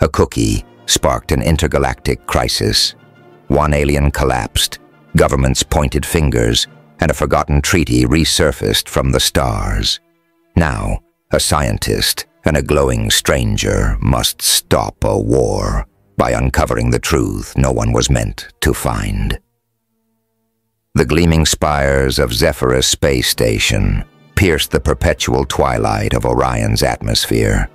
A cookie sparked an intergalactic crisis. One alien collapsed, governments pointed fingers, and a forgotten treaty resurfaced from the stars. Now, a scientist and a glowing stranger must stop a war by uncovering the truth no one was meant to find. The gleaming spires of Zephyrus Space Station pierced the perpetual twilight of Orion's atmosphere,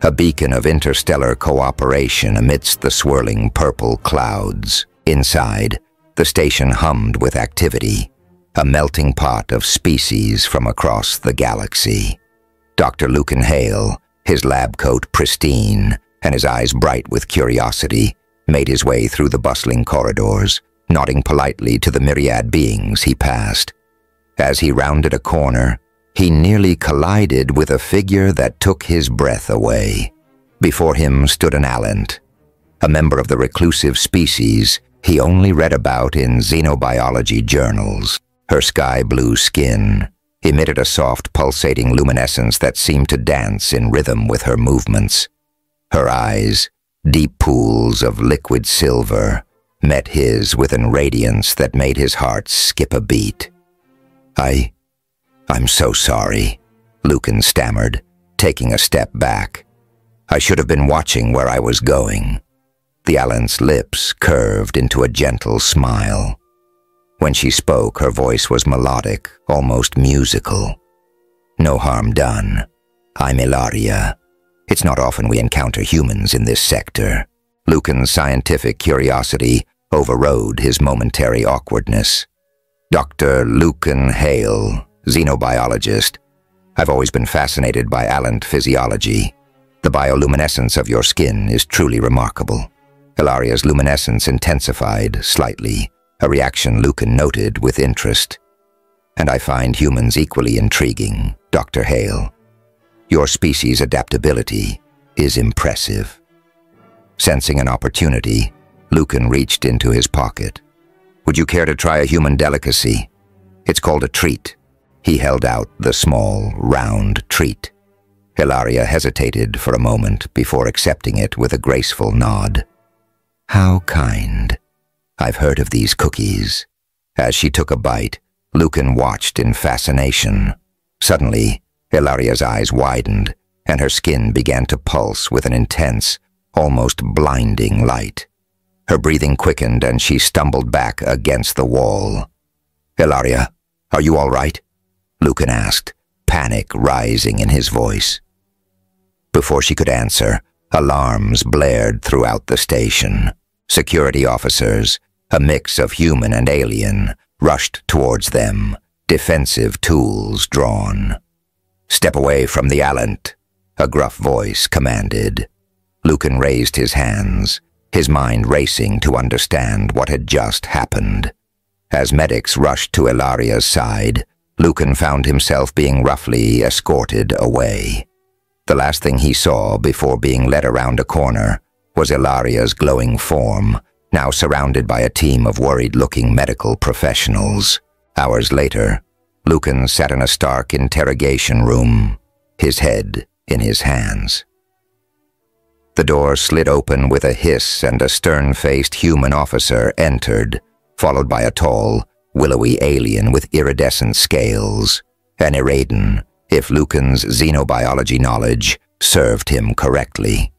a beacon of interstellar cooperation amidst the swirling purple clouds. Inside, the station hummed with activity, a melting pot of species from across the galaxy. Dr. Lucan Hale, his lab coat pristine and his eyes bright with curiosity, made his way through the bustling corridors, nodding politely to the myriad beings he passed. As he rounded a corner, he nearly collided with a figure that took his breath away. Before him stood an Allant, a member of the reclusive species he only read about in xenobiology journals. Her sky-blue skin emitted a soft, pulsating luminescence that seemed to dance in rhythm with her movements. Her eyes, deep pools of liquid silver, met his with an radiance that made his heart skip a beat. I'm so sorry," Lucan stammered, taking a step back. "I should have been watching where I was going." The Allant's lips curved into a gentle smile. When she spoke, her voice was melodic, almost musical. "No harm done. I'm Ilaria. It's not often we encounter humans in this sector." Lucan's scientific curiosity overrode his momentary awkwardness. "Dr. Lucan Hale, xenobiologist. I've always been fascinated by Allant physiology. The bioluminescence of your skin is truly remarkable." Ilaria's luminescence intensified slightly, a reaction Lucan noted with interest. "And I find humans equally intriguing, Dr. Hale. Your species' adaptability is impressive." Sensing an opportunity, Lucan reached into his pocket. "Would you care to try a human delicacy? It's called a treat." He held out the small, round treat. Ilaria hesitated for a moment before accepting it with a graceful nod. "How kind. I've heard of these cookies." As she took a bite, Lucan watched in fascination. Suddenly, Ilaria's eyes widened, and her skin began to pulse with an intense, almost blinding light. Her breathing quickened and she stumbled back against the wall. "Ilaria, are you all right?" Lucan asked, panic rising in his voice. Before she could answer, alarms blared throughout the station. Security officers, a mix of human and alien, rushed towards them, defensive tools drawn. "Step away from the Allant," a gruff voice commanded. Lucan raised his hands, his mind racing to understand what had just happened. As medics rushed to Ilaria's side, Lucan found himself being roughly escorted away. The last thing he saw before being led around a corner was Ilaria's glowing form, now surrounded by a team of worried-looking medical professionals. Hours later, Lucan sat in a stark interrogation room, his head in his hands. The door slid open with a hiss and a stern-faced human officer entered, followed by a tall, willowy alien with iridescent scales, an Iraden, if Lucan's xenobiology knowledge served him correctly.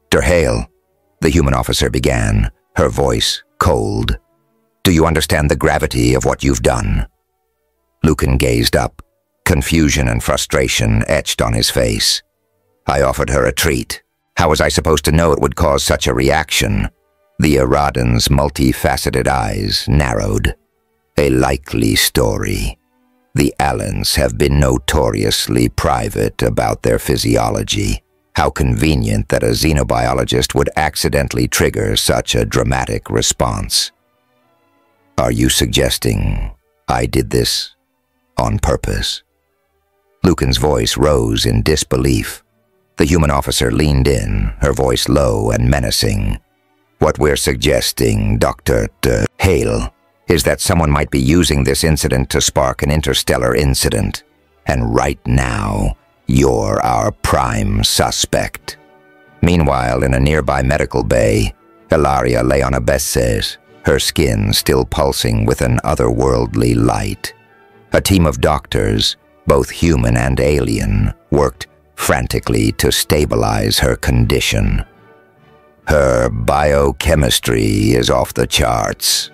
"Dr. Hale," the human officer began, her voice cold. "Do you understand the gravity of what you've done?" Lucan gazed up, confusion and frustration etched on his face. "I offered her a treat. How was I supposed to know it would cause such a reaction?" The Iraden's multifaceted eyes narrowed. "A likely story. The Allants have been notoriously private about their physiology. How convenient that a xenobiologist would accidentally trigger such a dramatic response." "Are you suggesting I did this on purpose?" Lucan's voice rose in disbelief. The human officer leaned in, her voice low and menacing. "What we're suggesting, Dr. Hale, is that someone might be using this incident to spark an interstellar incident. And right now, you're our prime suspect." Meanwhile, in a nearby medical bay, Ilaria lay on a berceuse, her skin still pulsing with an otherworldly light. A team of doctors, both human and alien, worked frantically to stabilize her condition. "Her biochemistry is off the charts,"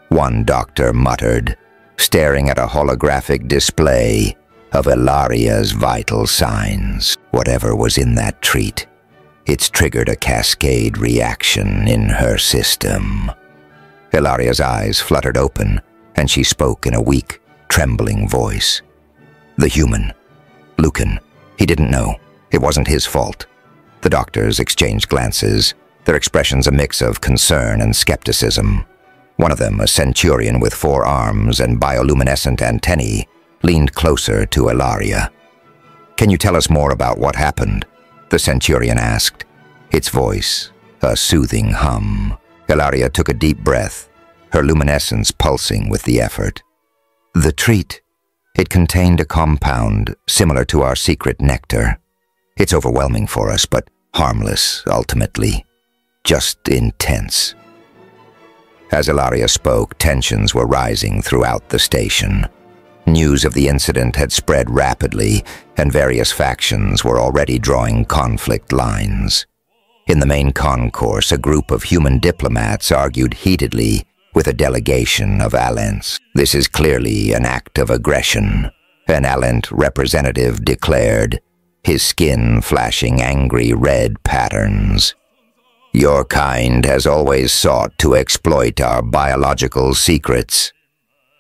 one doctor muttered, staring at a holographic display of Ilaria's vital signs. Whatever was in that treat, it's triggered a cascade reaction in her system. Ilaria's eyes fluttered open, and she spoke in a weak, trembling voice. "The human. Lucan. He didn't know. It wasn't his fault." The doctors exchanged glances, their expressions a mix of concern and skepticism. One of them, a centurion with 4 arms and bioluminescent antennae, leaned closer to Ilaria. "Can you tell us more about what happened?" the centurion asked, its voice a soothing hum. Ilaria took a deep breath, her luminescence pulsing with the effort. "The treat. It contained a compound similar to our secret nectar. It's overwhelming for us, but harmless, ultimately. Just intense." As Ilaria spoke, tensions were rising throughout the station. News of the incident had spread rapidly, and various factions were already drawing conflict lines. In the main concourse, a group of human diplomats argued heatedly with a delegation of Alents. "This is clearly an act of aggression," an Alent representative declared, his skin flashing angry red patterns. "Your kind has always sought to exploit our biological secrets."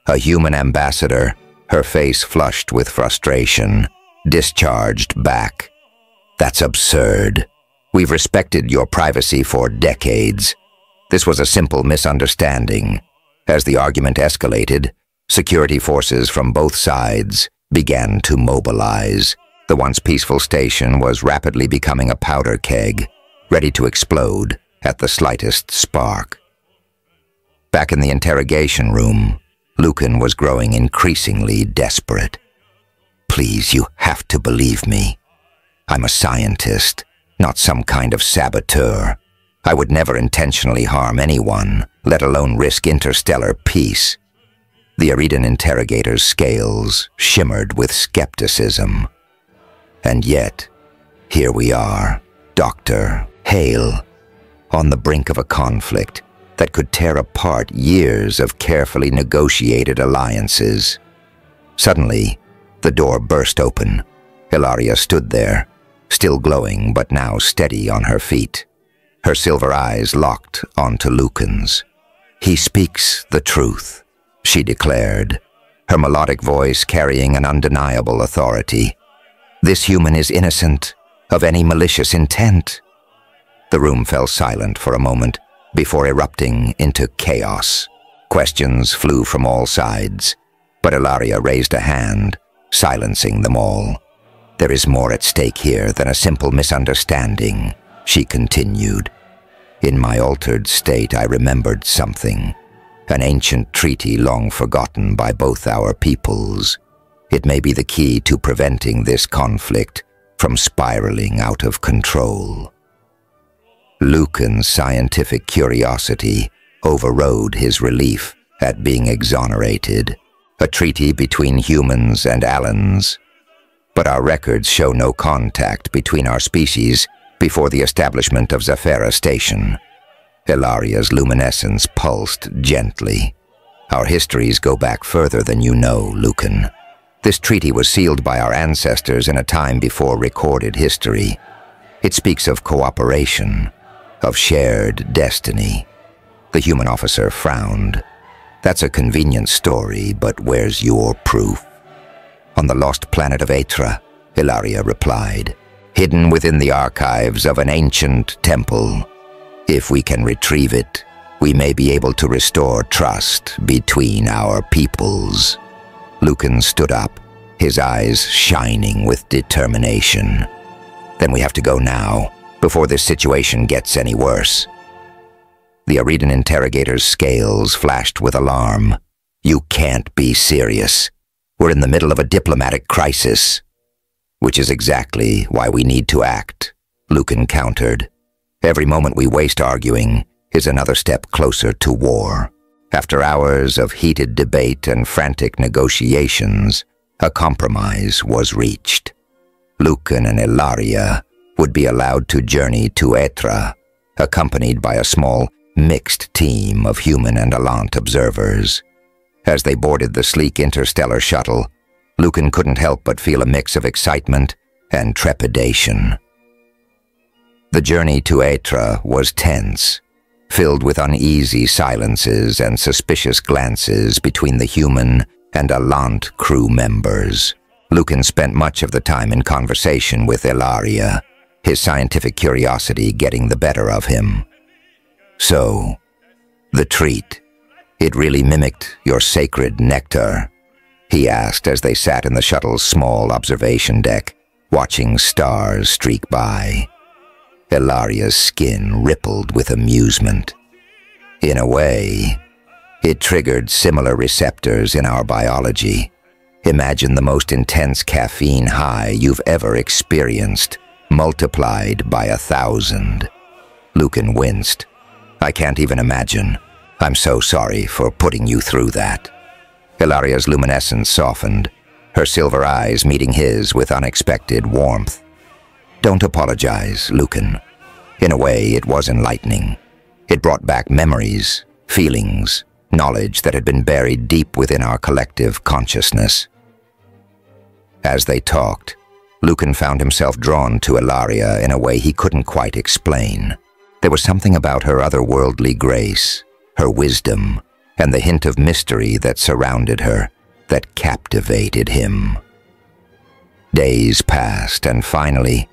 A human ambassador, her face flushed with frustration, discharged back. "That's absurd. We've respected your privacy for decades. This was a simple misunderstanding." As the argument escalated, security forces from both sides began to mobilize. The once peaceful station was rapidly becoming a powder keg, ready to explode at the slightest spark. Back in the interrogation room, Lucan was growing increasingly desperate. "Please, you have to believe me. I'm a scientist, not some kind of saboteur. I would never intentionally harm anyone, let alone risk interstellar peace." The Eridan interrogator's scales shimmered with skepticism. "And yet, here we are, Dr. Hale, on the brink of a conflict that could tear apart years of carefully negotiated alliances." Suddenly, the door burst open. Ilaria stood there, still glowing but now steady on her feet. Her silver eyes locked onto Lucan's. "He speaks the truth," she declared, her melodic voice carrying an undeniable authority. "This human is innocent of any malicious intent." The room fell silent for a moment before erupting into chaos. Questions flew from all sides, but Ilaria raised a hand, silencing them all. "There is more at stake here than a simple misunderstanding," she continued. "In my altered state, I remembered something, an ancient treaty long forgotten by both our peoples. It may be the key to preventing this conflict from spiraling out of control." Lucan's scientific curiosity overrode his relief at being exonerated. A treaty between humans and Alans. But our records show no contact between our species before the establishment of Zafira Station. Ilaria's luminescence pulsed gently. "Our histories go back further than you know, Lucan. This treaty was sealed by our ancestors in a time before recorded history. It speaks of cooperation, of shared destiny." The human officer frowned. "That's a convenient story, but where's your proof?" "On the lost planet of Aitra," Ilaria replied, "hidden within the archives of an ancient temple. If we can retrieve it, we may be able to restore trust between our peoples." Lucan stood up, his eyes shining with determination. "Then we have to go now, before this situation gets any worse." The Eridan interrogator's scales flashed with alarm. "You can't be serious. We're in the middle of a diplomatic crisis." "Which is exactly why we need to act," Lucan countered, Every moment we waste arguing is another step closer to war. After hours of heated debate and frantic negotiations, a compromise was reached. Lucan and Ilaria would be allowed to journey to Etra, accompanied by a small, mixed team of human and Alant observers. As they boarded the sleek interstellar shuttle, Lucan couldn't help but feel a mix of excitement and trepidation. The journey to Etra was tense, filled with uneasy silences and suspicious glances between the human and Alant crew members. Lucan spent much of the time in conversation with Ilaria, his scientific curiosity getting the better of him. "So, the treat, it really mimicked your sacred nectar?" he asked as they sat in the shuttle's small observation deck, watching stars streak by. Ilaria's skin rippled with amusement. "In a way, it triggered similar receptors in our biology. Imagine the most intense caffeine high you've ever experienced, multiplied by 1,000. Lucan winced. "I can't even imagine. I'm so sorry for putting you through that." Ilaria's luminescence softened, her silver eyes meeting his with unexpected warmth. "Don't apologize, Lucan. In a way, it was enlightening. It brought back memories, feelings, knowledge that had been buried deep within our collective consciousness." As they talked, Lucan found himself drawn to Ilaria in a way he couldn't quite explain. There was something about her otherworldly grace, her wisdom, and the hint of mystery that surrounded her that captivated him. Days passed, and finally,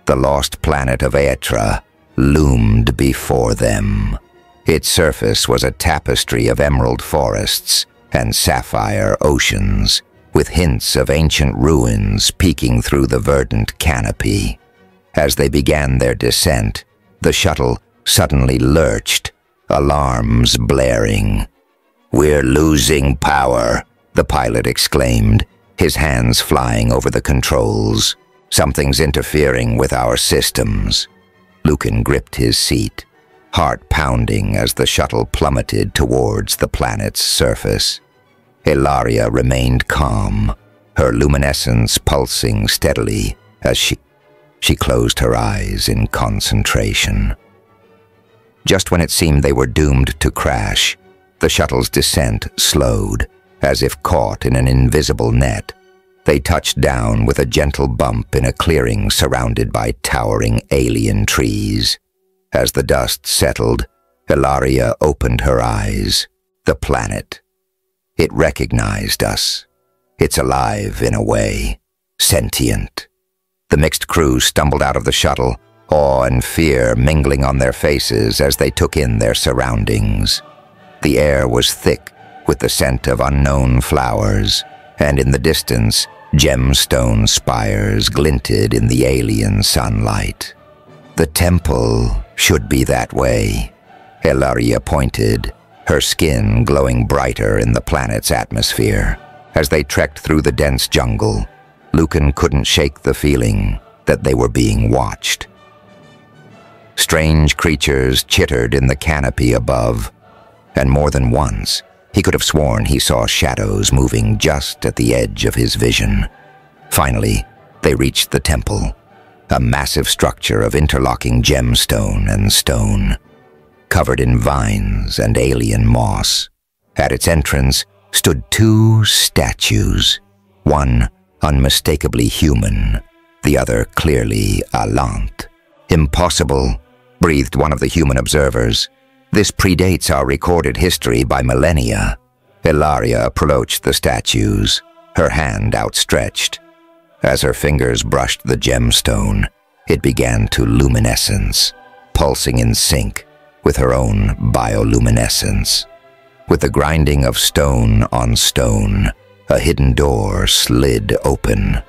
the lost planet of Etra loomed before them. Its surface was a tapestry of emerald forests and sapphire oceans, with hints of ancient ruins peeking through the verdant canopy. As they began their descent, the shuttle suddenly lurched, alarms blaring. "We're losing power," the pilot exclaimed, his hands flying over the controls. "Something's interfering with our systems." Lucan gripped his seat, heart pounding as the shuttle plummeted towards the planet's surface. Ilaria remained calm, her luminescence pulsing steadily as she closed her eyes in concentration. Just when it seemed they were doomed to crash, the shuttle's descent slowed, as if caught in an invisible net. They touched down with a gentle bump in a clearing surrounded by towering alien trees. As the dust settled, Ilaria opened her eyes. The planet. It recognized us. It's alive in a way, sentient. The mixed crew stumbled out of the shuttle, awe and fear mingling on their faces as they took in their surroundings. The air was thick with the scent of unknown flowers, and in the distance, gemstone spires glinted in the alien sunlight. "The temple should be that way," Ilaria pointed, her skin glowing brighter in the planet's atmosphere. As they trekked through the dense jungle, Lucan couldn't shake the feeling that they were being watched. Strange creatures chittered in the canopy above, and more than once, he could have sworn he saw shadows moving just at the edge of his vision. Finally, they reached the temple, a massive structure of interlocking gemstone and stone, covered in vines and alien moss. At its entrance stood two statues, one unmistakably human, the other clearly Alant. "Impossible," breathed one of the human observers. "This predates our recorded history by millennia." Ilaria approached the statues, her hand outstretched. As her fingers brushed the gemstone, it began to luminescence, pulsing in sync with her own bioluminescence. With the grinding of stone on stone, a hidden door slid open.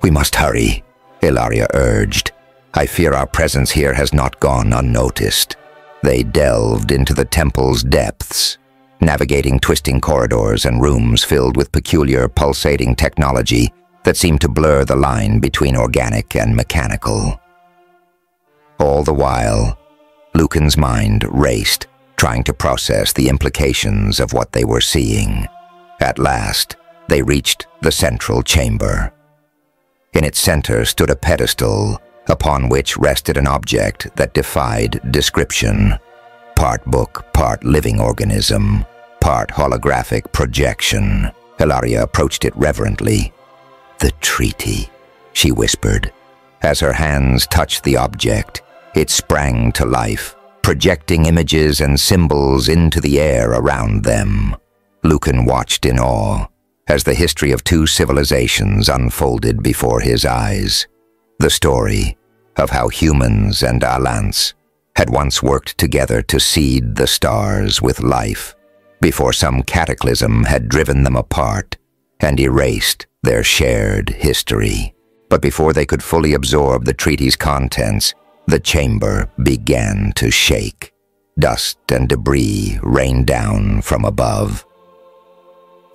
"We must hurry," Ilaria urged. "I fear our presence here has not gone unnoticed." They delved into the temple's depths, navigating twisting corridors and rooms filled with peculiar pulsating technology that seemed to blur the line between organic and mechanical. All the while, Lucan's mind raced, trying to process the implications of what they were seeing. At last, they reached the central chamber. In its center stood a pedestal, upon which rested an object that defied description. Part book, part living organism, part holographic projection. Ilaria approached it reverently. "The treaty," she whispered. As her hands touched the object, it sprang to life, projecting images and symbols into the air around them. Lucan watched in awe as the history of two civilizations unfolded before his eyes. The story of how humans and Alans had once worked together to seed the stars with life before some cataclysm had driven them apart and erased their shared history. But before they could fully absorb the treaty's contents, the chamber began to shake. Dust and debris rained down from above.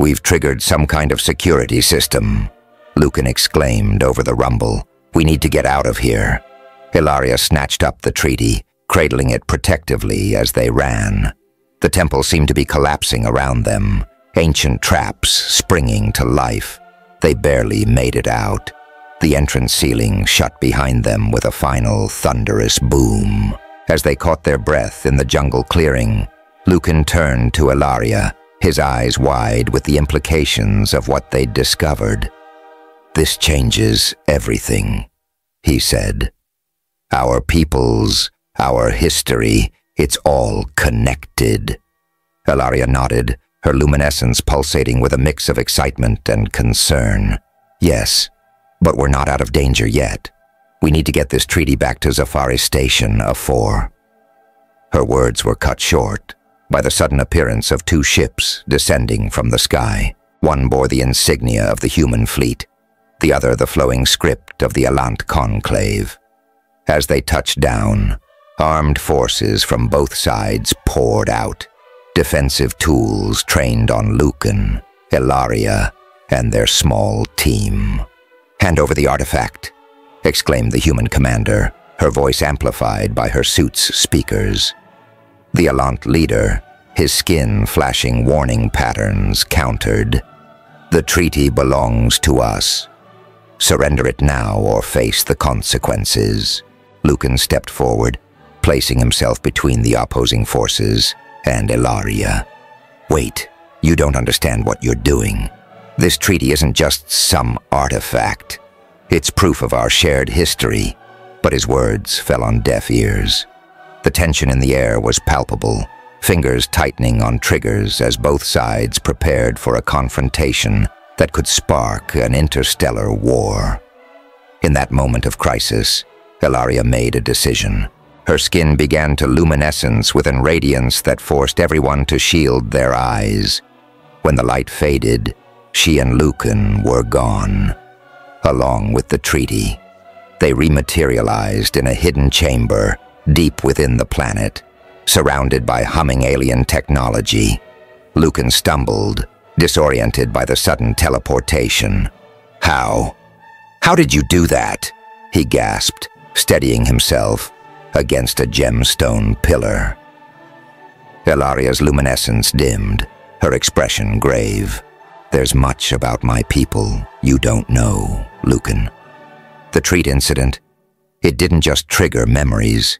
"We've triggered some kind of security system," Lucan exclaimed over the rumble. "We need to get out of here." Ilaria snatched up the treaty, cradling it protectively as they ran. The temple seemed to be collapsing around them, ancient traps springing to life. They barely made it out. The entrance ceiling shut behind them with a final thunderous boom. As they caught their breath in the jungle clearing, Lucan turned to Ilaria, his eyes wide with the implications of what they'd discovered. "This changes everything," he said. "Our peoples, our history, it's all connected." Ilaria nodded, her luminescence pulsating with a mix of excitement and concern. "Yes, but we're not out of danger yet. We need to get this treaty back to Zafari Station A4. Her words were cut short by the sudden appearance of two ships descending from the sky. One bore the insignia of the human fleet, the other the flowing script of the Alant Conclave. As they touched down, armed forces from both sides poured out, defensive tools trained on Lucan, Ilaria, and their small team. "Hand over the artifact," exclaimed the human commander, her voice amplified by her suit's speakers. The Alant leader, his skin flashing warning patterns, countered. "The treaty belongs to us. Surrender it now or face the consequences." Lucan stepped forward, placing himself between the opposing forces and Ilaria. "Wait, you don't understand what you're doing. This treaty isn't just some artifact. It's proof of our shared history." But his words fell on deaf ears. The tension in the air was palpable, fingers tightening on triggers as both sides prepared for a confrontation that could spark an interstellar war. In that moment of crisis, Ilaria made a decision. Her skin began to luminescence with a radiance that forced everyone to shield their eyes. When the light faded, she and Lucan were gone. Along with the treaty, they rematerialized in a hidden chamber deep within the planet, surrounded by humming alien technology. Lucan stumbled, disoriented by the sudden teleportation. How did you do that?" he gasped, steadying himself against a gemstone pillar. Ilaria's luminescence dimmed, her expression grave. "There's much about my people you don't know, Lucan. The treat incident, it didn't just trigger memories,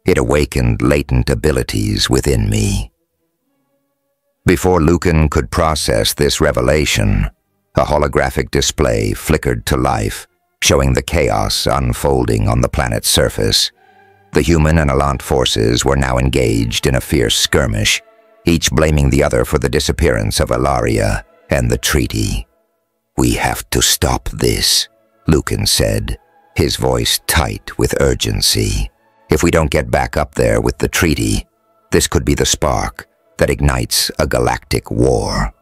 it awakened latent abilities within me." Before Lucan could process this revelation, a holographic display flickered to life, showing the chaos unfolding on the planet's surface. The human and Alant forces were now engaged in a fierce skirmish, each blaming the other for the disappearance of Ilaria and the treaty. "We have to stop this," Lucan said, his voice tight with urgency. "If we don't get back up there with the treaty, this could be the spark that ignites a galactic war."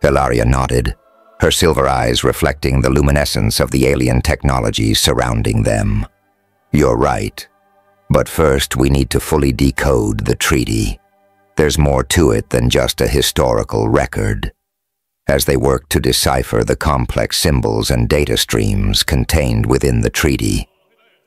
Ilaria nodded, her silver eyes reflecting the luminescence of the alien technology surrounding them. "You're right. But first we need to fully decode the treaty. There's more to it than just a historical record." As they worked to decipher the complex symbols and data streams contained within the treaty,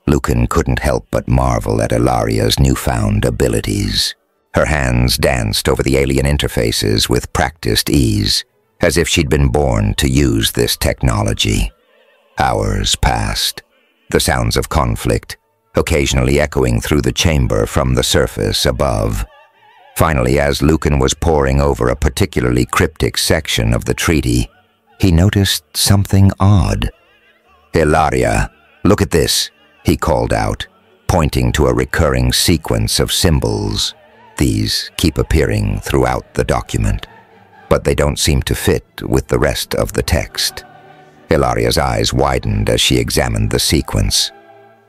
Lucan couldn't help but marvel at Ilaria's newfound abilities. Her hands danced over the alien interfaces with practiced ease, as if she'd been born to use this technology. Hours passed, the sounds of conflict occasionally echoing through the chamber from the surface above. Finally, as Lucan was poring over a particularly cryptic section of the treaty, he noticed something odd. "Ilaria, look at this," he called out, pointing to a recurring sequence of symbols. These keep appearing throughout the document, but they don't seem to fit with the rest of the text. Ilaria's eyes widened as she examined the sequence.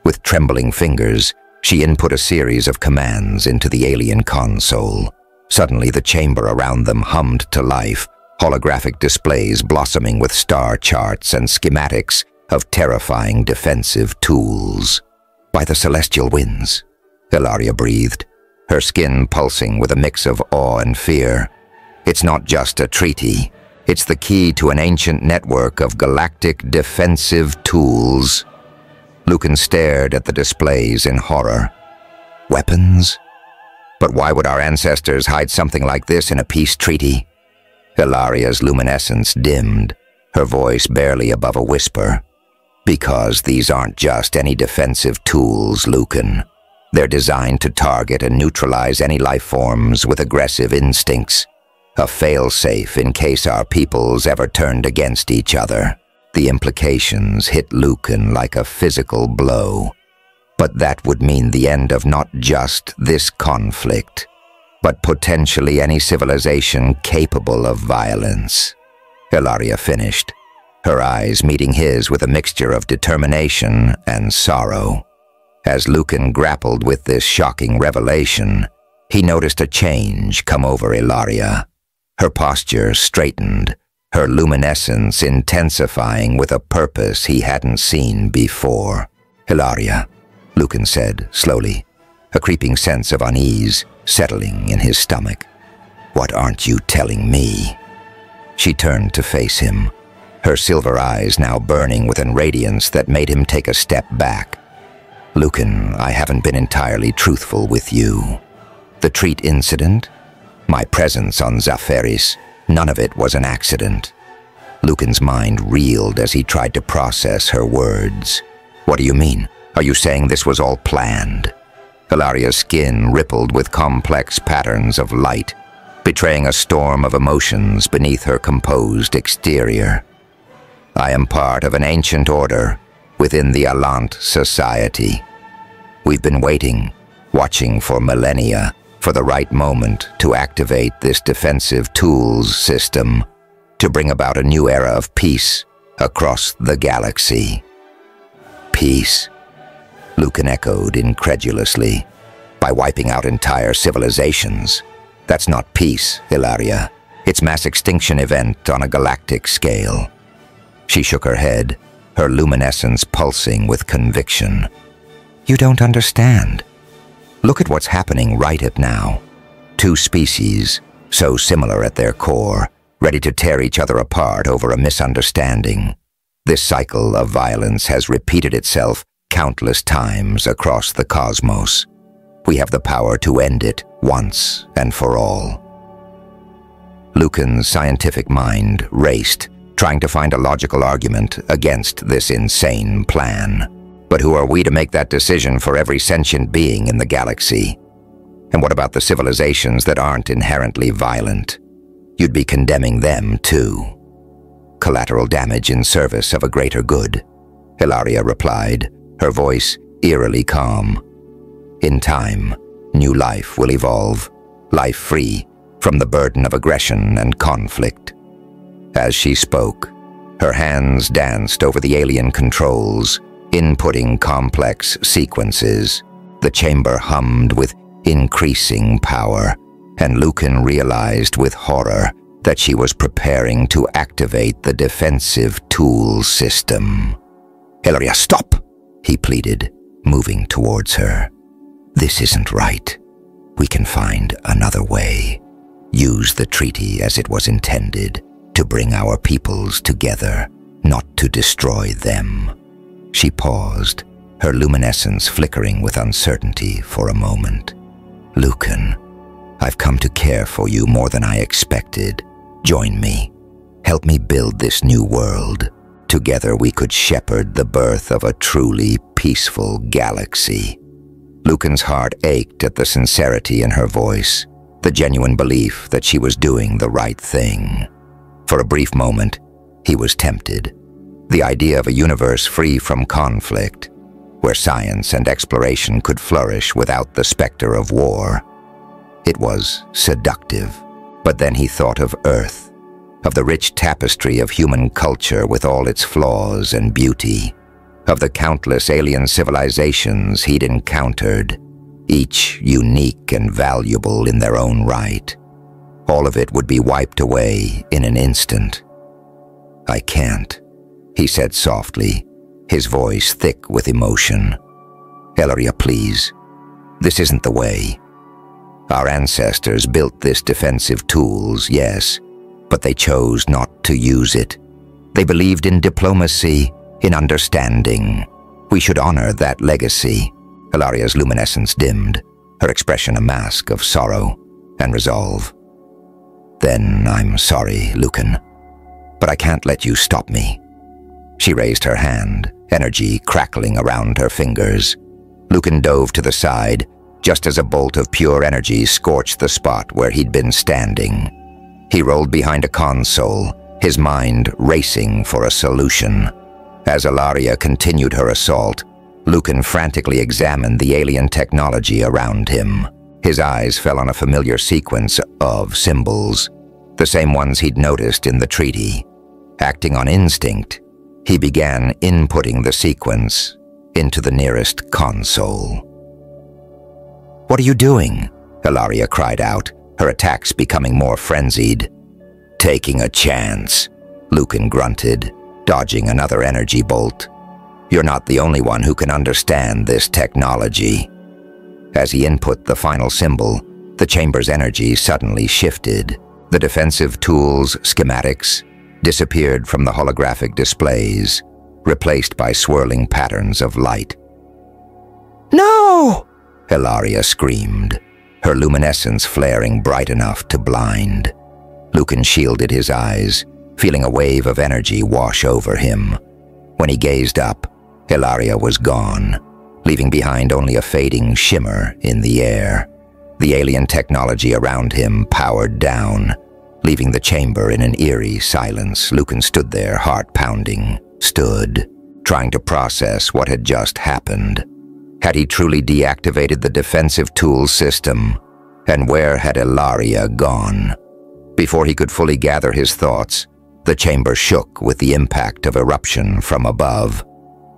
With trembling fingers, she input a series of commands into the alien console. Suddenly, the chamber around them hummed to life, holographic displays blossoming with star charts and schematics of terrifying defensive tools. "By the celestial winds," Ilaria breathed, her skin pulsing with a mix of awe and fear. "It's not just a treaty. It's the key to an ancient network of galactic defensive tools." Lucan stared at the displays in horror. Weapons? But why would our ancestors hide something like this in a peace treaty? Ilaria's luminescence dimmed, her voice barely above a whisper. "Because these aren't just any defensive tools, Lucan. They're designed to target and neutralize any life forms with aggressive instincts. A fail-safe in case our peoples ever turned against each other." The implications hit Lucan like a physical blow. But that would mean the end of not just this conflict, but potentially any civilization capable of violence. Ilaria finished, her eyes meeting his with a mixture of determination and sorrow. As Lucan grappled with this shocking revelation, he noticed a change come over Ilaria. Her posture straightened, her luminescence intensifying with a purpose he hadn't seen before. "Ilaria," Lucan said slowly, a creeping sense of unease settling in his stomach. "What aren't you telling me?" She turned to face him, her silver eyes now burning with a radiance that made him take a step back. "Lucan, I haven't been entirely truthful with you. The treat incident? My presence on Zaferis, none of it was an accident." Lucan's mind reeled as he tried to process her words. "What do you mean? Are you saying this was all planned?" Ilaria's skin rippled with complex patterns of light, betraying a storm of emotions beneath her composed exterior. "I am part of an ancient order within the Alant Society. We've been waiting, watching for millennia, for the right moment to activate this defensive tools system, to bring about a new era of peace across the galaxy." "Peace?" Lucan echoed incredulously. "By wiping out entire civilizations? That's not peace, Ilaria. It's mass extinction event on a galactic scale." She shook her head, her luminescence pulsing with conviction. "You don't understand. Look at what's happening right at now. Two species, so similar at their core, ready to tear each other apart over a misunderstanding. This cycle of violence has repeated itself countless times across the cosmos. We have the power to end it once and for all." Lucan's scientific mind raced, trying to find a logical argument against this insane plan. But who are we to make that decision for every sentient being in the galaxy? And what about the civilizations that aren't inherently violent? You'd be condemning them too. "Collateral damage in service of a greater good," Ilaria replied, her voice eerily calm. "In time, new life will evolve, life free from the burden of aggression and conflict." As she spoke, her hands danced over the alien controls, inputting complex sequences. The chamber hummed with increasing power, and Lucan realized with horror that she was preparing to activate the defensive tool system. "Ilaria, stop!" he pleaded, moving towards her. "This isn't right. We can find another way. Use the treaty as it was intended, to bring our peoples together, not to destroy them." She paused, her luminescence flickering with uncertainty for a moment. "Lucan, I've come to care for you more than I expected. Join me. Help me build this new world. Together we could shepherd the birth of a truly peaceful galaxy." Lucan's heart ached at the sincerity in her voice, the genuine belief that she was doing the right thing. For a brief moment, he was tempted. The idea of a universe free from conflict, where science and exploration could flourish without the specter of war. It was seductive. But then he thought of Earth, of the rich tapestry of human culture with all its flaws and beauty, of the countless alien civilizations he'd encountered, each unique and valuable in their own right. All of it would be wiped away in an instant. "I can't," he said softly, his voice thick with emotion. "Elaria, please. This isn't the way. Our ancestors built this defensive tools, yes, but they chose not to use it. They believed in diplomacy, in understanding. We should honor that legacy." Elaria's luminescence dimmed, her expression a mask of sorrow and resolve. "Then I'm sorry, Lucan, but I can't let you stop me." She raised her hand, energy crackling around her fingers. Lucan dove to the side, just as a bolt of pure energy scorched the spot where he'd been standing. He rolled behind a console, his mind racing for a solution. As Elaria continued her assault, Lucan frantically examined the alien technology around him. His eyes fell on a familiar sequence of symbols, the same ones he'd noticed in the treaty. Acting on instinct, he began inputting the sequence into the nearest console. "What are you doing?" Elaria cried out, her attacks becoming more frenzied. "Taking a chance," Lucan grunted, dodging another energy bolt. "You're not the only one who can understand this technology." As he input the final symbol, the chamber's energy suddenly shifted. The defensive tools' schematics disappeared from the holographic displays, replaced by swirling patterns of light. "No!" Elaria screamed, her luminescence flaring bright enough to blind. Lucan shielded his eyes, feeling a wave of energy wash over him. When he gazed up, Elaria was gone, leaving behind only a fading shimmer in the air. The alien technology around him powered down, leaving the chamber in an eerie silence. Lucan stood there, heart pounding, trying to process what had just happened. Had he truly deactivated the defensive tools system? And where had Elaria gone? Before he could fully gather his thoughts, the chamber shook with the impact of eruption from above.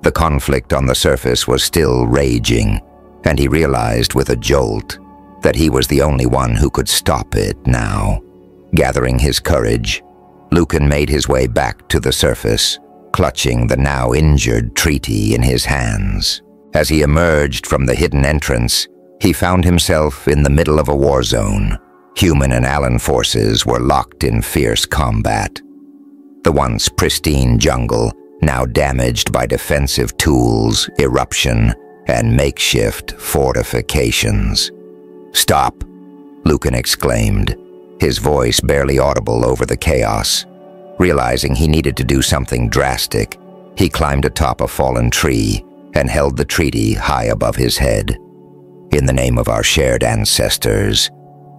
The conflict on the surface was still raging, and he realized with a jolt that he was the only one who could stop it now. Gathering his courage, Lucan made his way back to the surface, clutching the now injured treaty in his hands. As he emerged from the hidden entrance, he found himself in the middle of a war zone. Human and Allen forces were locked in fierce combat. The once pristine jungle, now damaged by defensive tools, eruption, and makeshift fortifications. "Stop!" Lucan exclaimed, his voice barely audible over the chaos. Realizing he needed to do something drastic, he climbed atop a fallen tree and held the treaty high above his head. "In the name of our shared ancestors,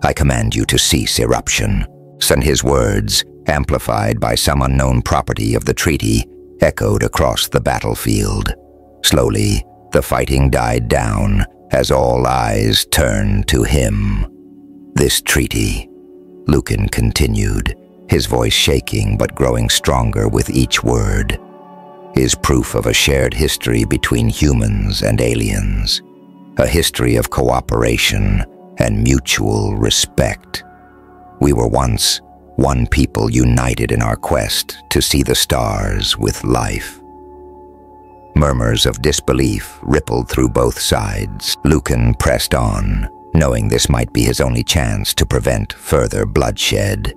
I command you to cease eruption." And his words, amplified by some unknown property of the treaty, echoed across the battlefield. Slowly, the fighting died down as all eyes turned to him. "This treaty," Lucan continued, his voice shaking but growing stronger with each word, "is proof of a shared history between humans and aliens, a history of cooperation and mutual respect. We were once one people united in our quest to see the stars with life." Murmurs of disbelief rippled through both sides. Lucan pressed on, knowing this might be his only chance to prevent further bloodshed.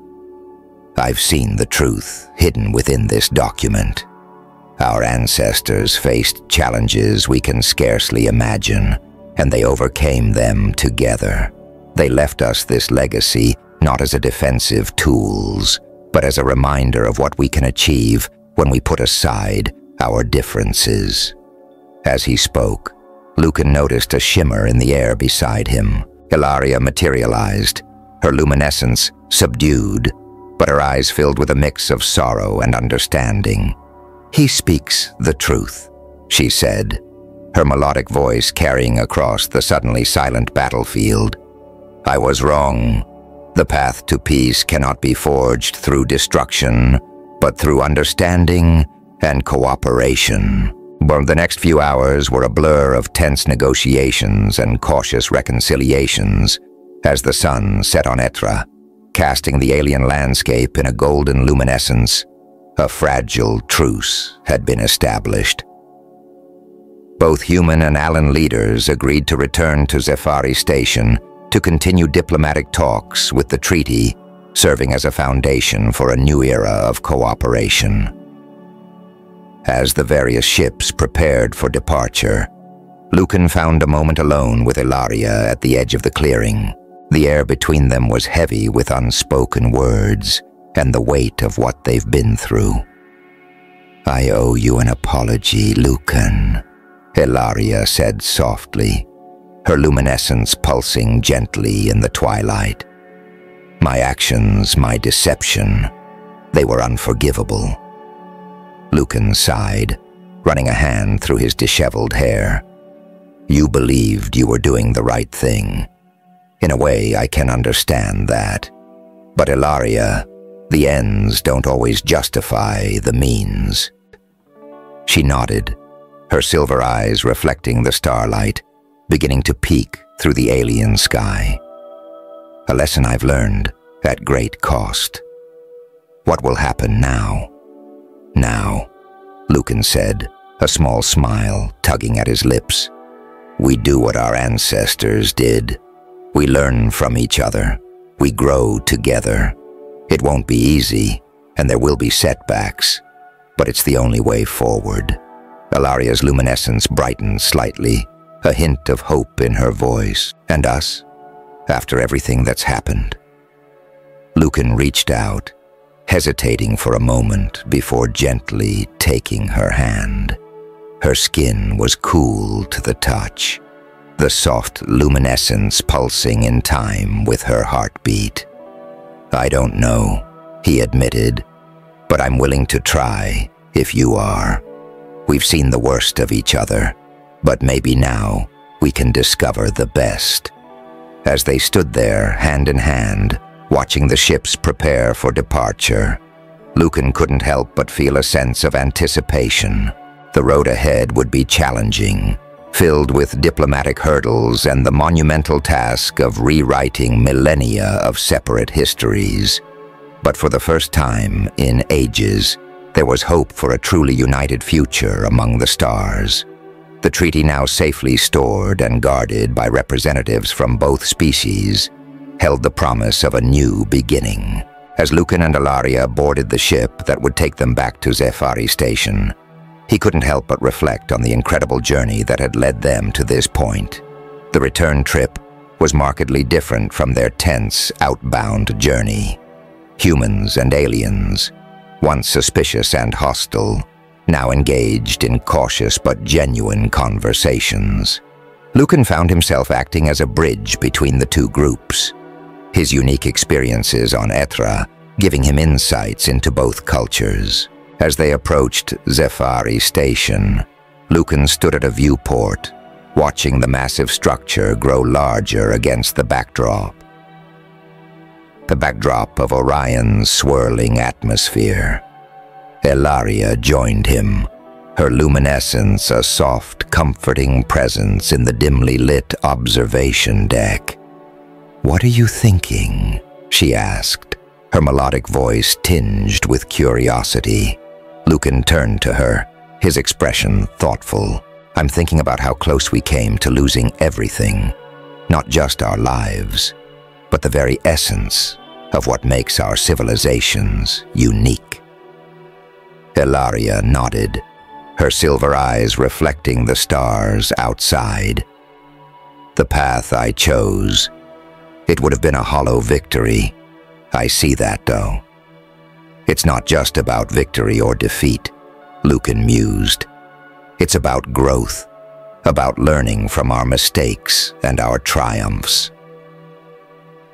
"I've seen the truth hidden within this document. Our ancestors faced challenges we can scarcely imagine, and they overcame them together. They left us this legacy not as a defensive tools, but as a reminder of what we can achieve when we put aside our differences. As he spoke, Lucan noticed a shimmer in the air beside him. Ilaria materialized, her luminescence subdued, but her eyes filled with a mix of sorrow and understanding. "He speaks the truth," she said, her melodic voice carrying across the suddenly silent battlefield. "I was wrong. The path to peace cannot be forged through destruction, but through understanding and cooperation." But the next few hours were a blur of tense negotiations and cautious reconciliations as the sun set on Etra, casting the alien landscape in a golden luminescence. A fragile truce had been established. Both human and Allen leaders agreed to return to Zefari Station to continue diplomatic talks, with the treaty serving as a foundation for a new era of cooperation. As the various ships prepared for departure, Lucan found a moment alone with Ilaria at the edge of the clearing. The air between them was heavy with unspoken words and the weight of what they've been through. "I owe you an apology, Lucan," Ilaria said softly, her luminescence pulsing gently in the twilight. "My actions, my deception, they were unforgivable." Lucan sighed, running a hand through his disheveled hair. "You believed you were doing the right thing. In a way, I can understand that. But Ilaria, the ends don't always justify the means." She nodded, her silver eyes reflecting the starlight, beginning to peek through the alien sky. "A lesson I've learned at great cost. What will happen now?" "Now," Lucan said, a small smile tugging at his lips. "We do what our ancestors did. We learn from each other. We grow together. It won't be easy, and there will be setbacks, but it's the only way forward." Ilaria's luminescence brightened slightly, a hint of hope in her voice. "And us? After everything that's happened?" Lucan reached out, hesitating for a moment before gently taking her hand. Her skin was cool to the touch, the soft luminescence pulsing in time with her heartbeat. "I don't know," he admitted, "but I'm willing to try if you are. We've seen the worst of each other, but maybe now we can discover the best." As they stood there, hand in hand, watching the ships prepare for departure, Lucan couldn't help but feel a sense of anticipation. The road ahead would be challenging, filled with diplomatic hurdles and the monumental task of rewriting millennia of separate histories. But for the first time in ages, there was hope for a truly united future among the stars. The treaty, now safely stored and guarded by representatives from both species, held the promise of a new beginning. As Lucan and Ilaria boarded the ship that would take them back to Zefari Station, he couldn't help but reflect on the incredible journey that had led them to this point. The return trip was markedly different from their tense, outbound journey. Humans and aliens, once suspicious and hostile, now engaged in cautious but genuine conversations. Lucan found himself acting as a bridge between the two groups, his unique experiences on Etra giving him insights into both cultures. As they approached Zefari Station, Lucan stood at a viewport, watching the massive structure grow larger against the backdrop. The backdrop of Orion's swirling atmosphere. Ilaria joined him, her luminescence a soft, comforting presence in the dimly lit observation deck. "What are you thinking?" she asked, her melodic voice tinged with curiosity. Lucan turned to her, his expression thoughtful. "I'm thinking about how close we came to losing everything, not just our lives, but the very essence of what makes our civilizations unique." Ilaria nodded, her silver eyes reflecting the stars outside. The path I chose, it would have been a hollow victory. I see that, though. It's not just about victory or defeat, Lucan mused. It's about growth, about learning from our mistakes and our triumphs.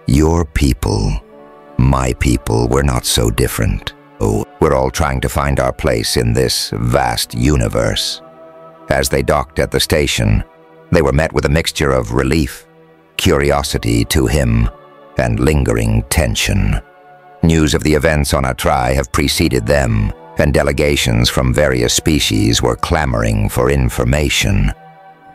Your people, my people, we're not so different. Oh, we're all trying to find our place in this vast universe. As they docked at the station, they were met with a mixture of relief, curiosity to him, and lingering tension. News of the events on Atrai have preceded them, and delegations from various species were clamoring for information.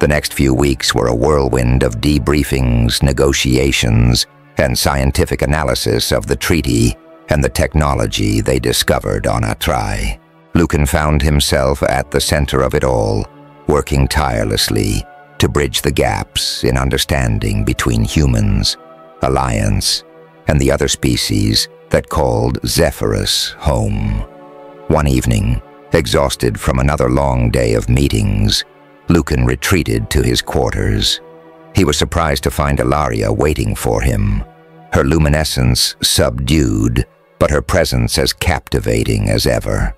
The next few weeks were a whirlwind of debriefings, negotiations, and scientific analysis of the treaty and the technology they discovered on Atrai. Lucan found himself at the center of it all, working tirelessly to bridge the gaps in understanding between humans, Alliance, and the other species that called Zephyrus home. One evening, exhausted from another long day of meetings, Lucan retreated to his quarters. He was surprised to find Ilaria waiting for him, her luminescence subdued, but her presence as captivating as ever.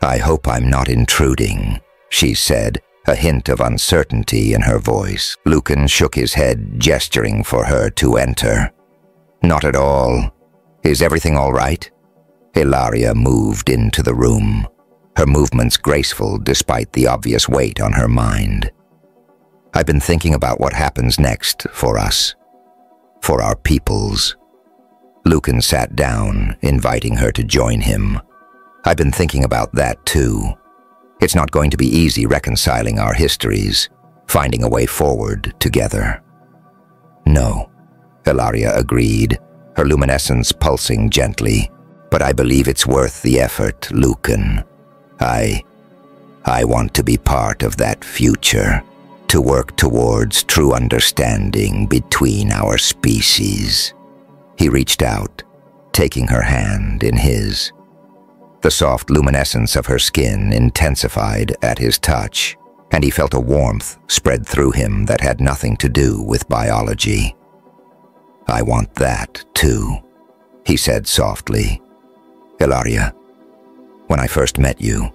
"I hope I'm not intruding," she said, a hint of uncertainty in her voice. Lucan shook his head, gesturing for her to enter. "Not at all. Is everything all right?" Ilaria moved into the room, her movements graceful despite the obvious weight on her mind. "I've been thinking about what happens next for us, for our peoples." Lucan sat down, inviting her to join him. "I've been thinking about that too. It's not going to be easy reconciling our histories, finding a way forward together." "No," Ilaria agreed, her luminescence pulsing gently. "But I believe it's worth the effort, Lucan. I want to be part of that future, to work towards true understanding between our species." He reached out, taking her hand in his. The soft luminescence of her skin intensified at his touch, and he felt a warmth spread through him that had nothing to do with biology. "I want that, too," he said softly. "Ilaria, when I first met you,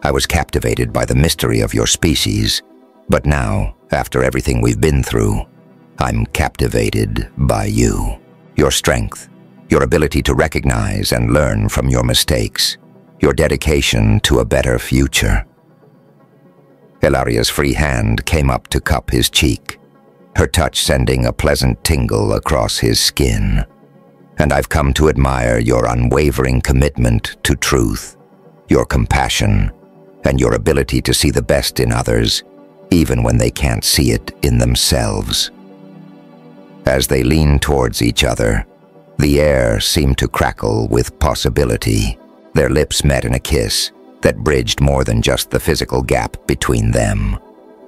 I was captivated by the mystery of your species, but now, after everything we've been through, I'm captivated by you. Your strength, your ability to recognize and learn from your mistakes, your dedication to a better future." Ilaria's free hand came up to cup his cheek, her touch sending a pleasant tingle across his skin. "And I've come to admire your unwavering commitment to truth, your compassion, and your ability to see the best in others, even when they can't see it in themselves." As they leaned towards each other, the air seemed to crackle with possibility. Their lips met in a kiss that bridged more than just the physical gap between them.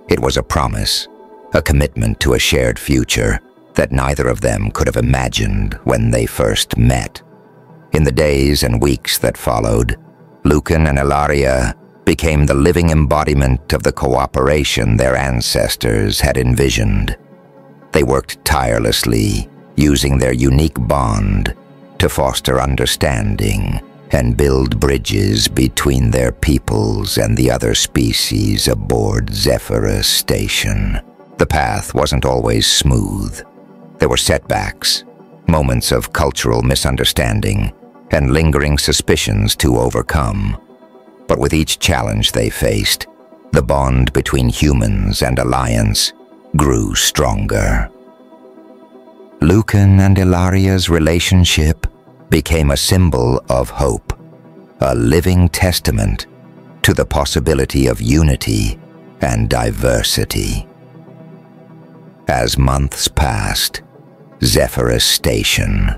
It was a promise, a commitment to a shared future that neither of them could have imagined when they first met. In the days and weeks that followed, Lucan and Ilaria became the living embodiment of the cooperation their ancestors had envisioned. They worked tirelessly, using their unique bond to foster understanding and build bridges between their peoples and the other species aboard Zephyrus Station. The path wasn't always smooth. There were setbacks, moments of cultural misunderstanding, and lingering suspicions to overcome. But with each challenge they faced, the bond between humans and Alliance grew stronger. Lucan and Ilaria's relationship became a symbol of hope, a living testament to the possibility of unity and diversity. As months passed, Zephyrus Station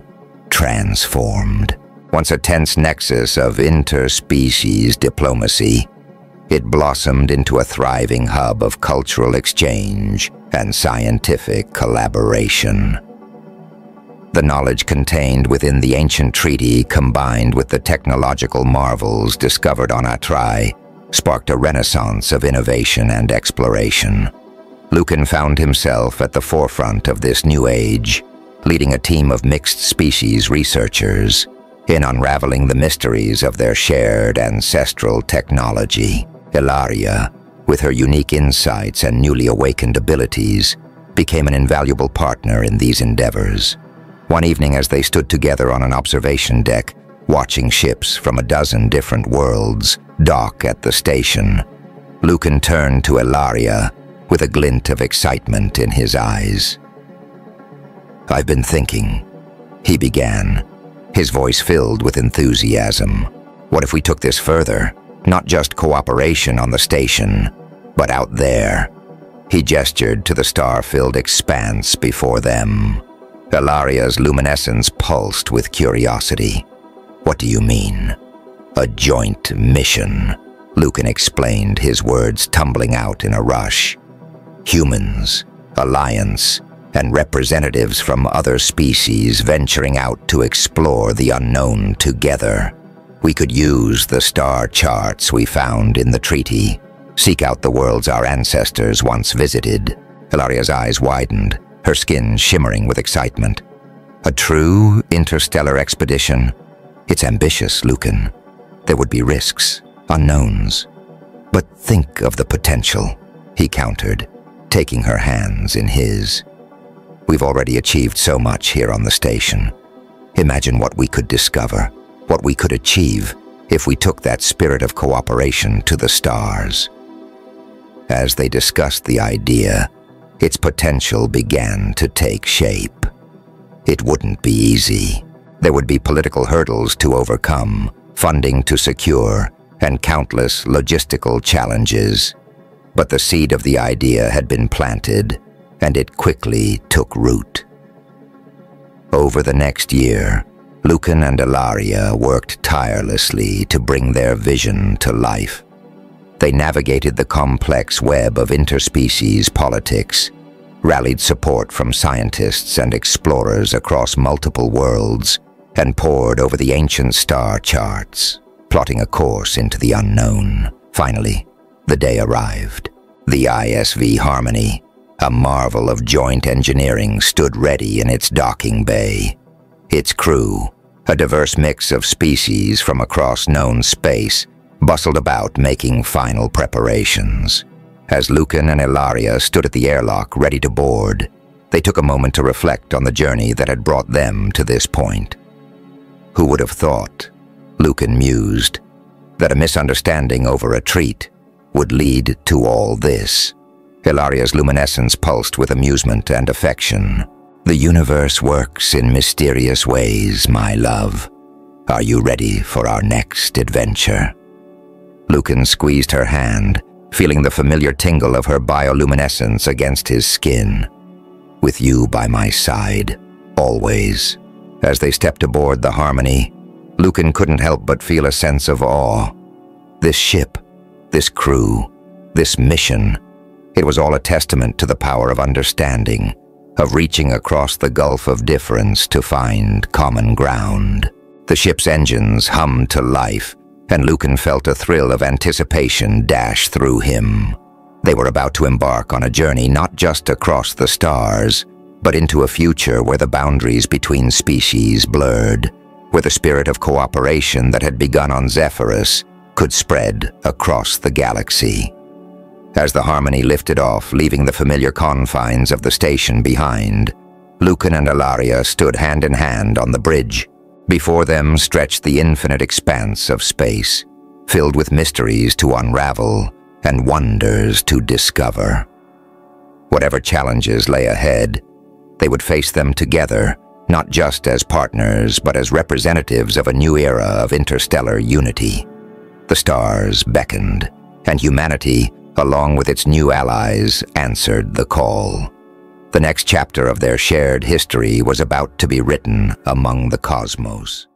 transformed. Once a tense nexus of interspecies diplomacy, it blossomed into a thriving hub of cultural exchange and scientific collaboration. The knowledge contained within the ancient treaty, combined with the technological marvels discovered on Atrai, sparked a renaissance of innovation and exploration. Lucan found himself at the forefront of this new age, leading a team of mixed-species researchers in unraveling the mysteries of their shared ancestral technology. Ilaria, with her unique insights and newly awakened abilities, became an invaluable partner in these endeavors. One evening, as they stood together on an observation deck, watching ships from a dozen different worlds dock at the station, Lucan turned to Ilaria with a glint of excitement in his eyes. "I've been thinking," he began, his voice filled with enthusiasm. "What if we took this further? Not just cooperation on the station, but out there." He gestured to the star-filled expanse before them. Ilaria's luminescence pulsed with curiosity. "What do you mean?" "A joint mission," Lucan explained, his words tumbling out in a rush. "Humans, Alliance, and representatives from other species venturing out to explore the unknown together. We could use the star charts we found in the treaty, seek out the worlds our ancestors once visited." Ilaria's eyes widened, her skin shimmering with excitement. "A true interstellar expedition? It's ambitious, Lucan. There would be risks, unknowns. But think of the potential," he countered, taking her hands in his. "We've already achieved so much here on the station. Imagine what we could discover, what we could achieve if we took that spirit of cooperation to the stars." As they discussed the idea, its potential began to take shape. It wouldn't be easy. There would be political hurdles to overcome, funding to secure, and countless logistical challenges. But the seed of the idea had been planted, and it quickly took root. Over the next year, Lucan and Ilaria worked tirelessly to bring their vision to life. They navigated the complex web of interspecies politics, rallied support from scientists and explorers across multiple worlds, and pored over the ancient star charts, plotting a course into the unknown. Finally, the day arrived. The ISV Harmony, a marvel of joint engineering, stood ready in its docking bay. Its crew, a diverse mix of species from across known space, bustled about making final preparations. As Lucan and Ilaria stood at the airlock ready to board, they took a moment to reflect on the journey that had brought them to this point. "Who would have thought," Lucan mused, "that a misunderstanding over a treat would lead to all this?" Ilaria's luminescence pulsed with amusement and affection. "The universe works in mysterious ways, my love. Are you ready for our next adventure?" Lucan squeezed her hand, feeling the familiar tingle of her bioluminescence against his skin. "With you by my side, always." As they stepped aboard the Harmony, Lucan couldn't help but feel a sense of awe. This ship, this crew, this mission, it was all a testament to the power of understanding, of reaching across the gulf of difference to find common ground. The ship's engines hummed to life, and Lucan felt a thrill of anticipation dash through him. They were about to embark on a journey not just across the stars, but into a future where the boundaries between species blurred, where the spirit of cooperation that had begun on Zephyrus could spread across the galaxy. As the Harmony lifted off, leaving the familiar confines of the station behind, Lucan and Ilaria stood hand in hand on the bridge. Before them stretched the infinite expanse of space, filled with mysteries to unravel and wonders to discover. Whatever challenges lay ahead, they would face them together, not just as partners, but as representatives of a new era of interstellar unity. The stars beckoned, and humanity, along with its new allies, answered the call. The next chapter of their shared history was about to be written among the cosmos.